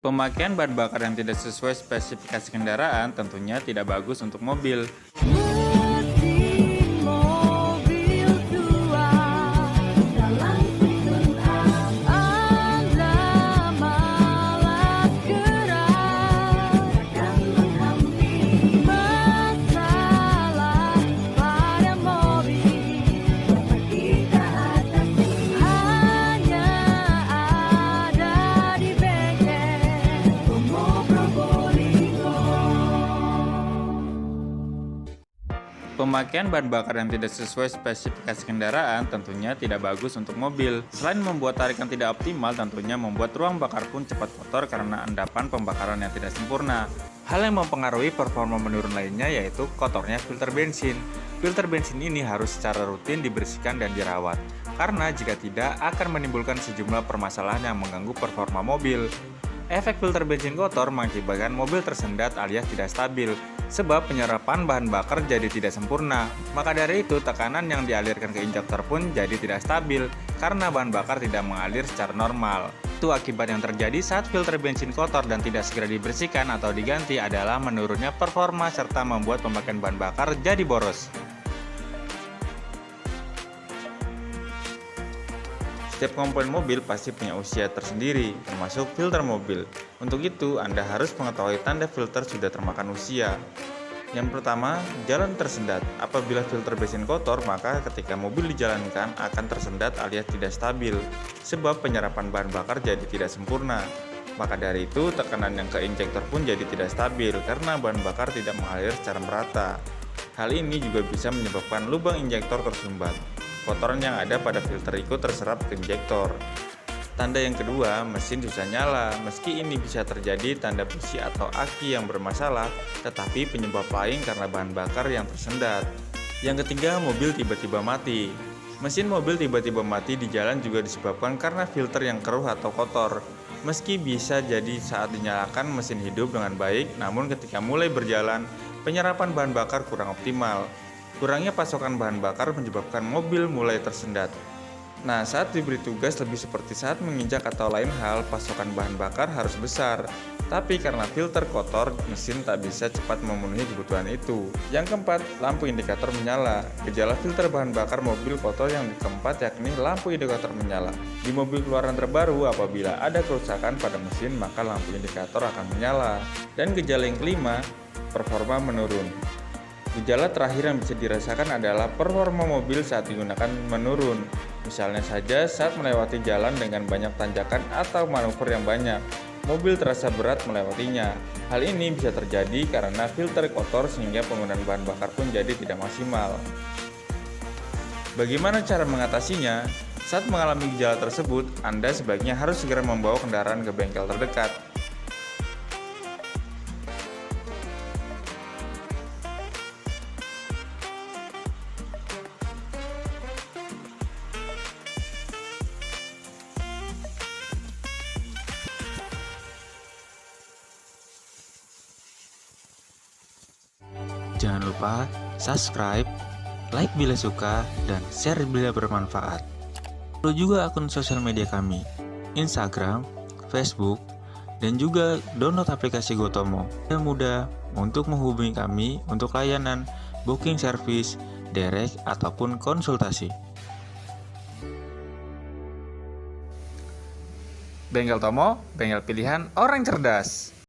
Pemakaian bahan bakar yang tidak sesuai spesifikasi kendaraan tentunya tidak bagus untuk mobil. Mesin mobil tua dalam penggunaan Anda malas keras akan menghampiri masalah pada mobil dapat kita atasi hanya ada di bengkel Tomo Probolinggo. Pemakaian bahan bakar yang tidak sesuai spesifikasi kendaraan tentunya tidak bagus untuk mobil. Selain membuat tarikan tidak optimal, tentunya membuat ruang bakar pun cepat kotor karena endapan pembakaran yang tidak sempurna. Hal yang mempengaruhi performa menurun lainnya yaitu kotornya filter bensin. Filter bensin ini harus secara rutin dibersihkan dan dirawat, karena jika tidak akan menimbulkan sejumlah permasalahan yang mengganggu performa mobil. Efek filter bensin kotor mengakibatkan mobil tersendat alias tidak stabil, sebab penyerapan bahan bakar jadi tidak sempurna. Maka dari itu, tekanan yang dialirkan ke injektor pun jadi tidak stabil, karena bahan bakar tidak mengalir secara normal. Itu akibat yang terjadi saat filter bensin kotor dan tidak segera dibersihkan atau diganti adalah menurunnya performa serta membuat pemakaian bahan bakar jadi boros. Setiap komponen mobil pasti punya usia tersendiri, termasuk filter mobil. Untuk itu, Anda harus mengetahui tanda filter sudah termakan usia. Yang pertama, jalan tersendat. Apabila filter bensin kotor, maka ketika mobil dijalankan akan tersendat alias tidak stabil, sebab penyerapan bahan bakar jadi tidak sempurna. Maka dari itu, tekanan yang ke injektor pun jadi tidak stabil karena bahan bakar tidak mengalir secara merata. Hal ini juga bisa menyebabkan lubang injektor tersumbat. Kotoran yang ada pada filter ikut terserap ke injektor. Tanda yang kedua, mesin susah nyala. Meski ini bisa terjadi tanda busi atau aki yang bermasalah, tetapi penyebab lain karena bahan bakar yang tersendat. Yang ketiga, mobil tiba-tiba mati. Mesin mobil tiba-tiba mati di jalan juga disebabkan karena filter yang keruh atau kotor. Meski bisa jadi saat dinyalakan mesin hidup dengan baik, namun ketika mulai berjalan, penyerapan bahan bakar kurang optimal. Kurangnya pasokan bahan bakar menyebabkan mobil mulai tersendat. Nah, saat diberi tugas lebih seperti saat menginjak atau lain hal, pasokan bahan bakar harus besar. Tapi karena filter kotor, mesin tak bisa cepat memenuhi kebutuhan itu. Yang keempat, lampu indikator menyala. Gejala filter bahan bakar mobil kotor yang keempat yakni lampu indikator menyala. Di mobil keluaran terbaru, apabila ada kerusakan pada mesin, maka lampu indikator akan menyala. Dan gejala yang kelima, performa menurun. Gejala terakhir yang bisa dirasakan adalah performa mobil saat digunakan menurun. Misalnya saja saat melewati jalan dengan banyak tanjakan atau manuver yang banyak, mobil terasa berat melewatinya. Hal ini bisa terjadi karena filter kotor sehingga penggunaan bahan bakar pun jadi tidak maksimal. Bagaimana cara mengatasinya? Saat mengalami gejala tersebut, Anda sebaiknya harus segera membawa kendaraan ke bengkel terdekat. Jangan lupa subscribe, like bila suka, dan share bila bermanfaat. Follow juga akun sosial media kami, Instagram, Facebook, dan juga download aplikasi Gotomo. Yang mudah untuk menghubungi kami untuk layanan booking service, direct, ataupun konsultasi. Bengkel Tomo, bengkel pilihan orang cerdas.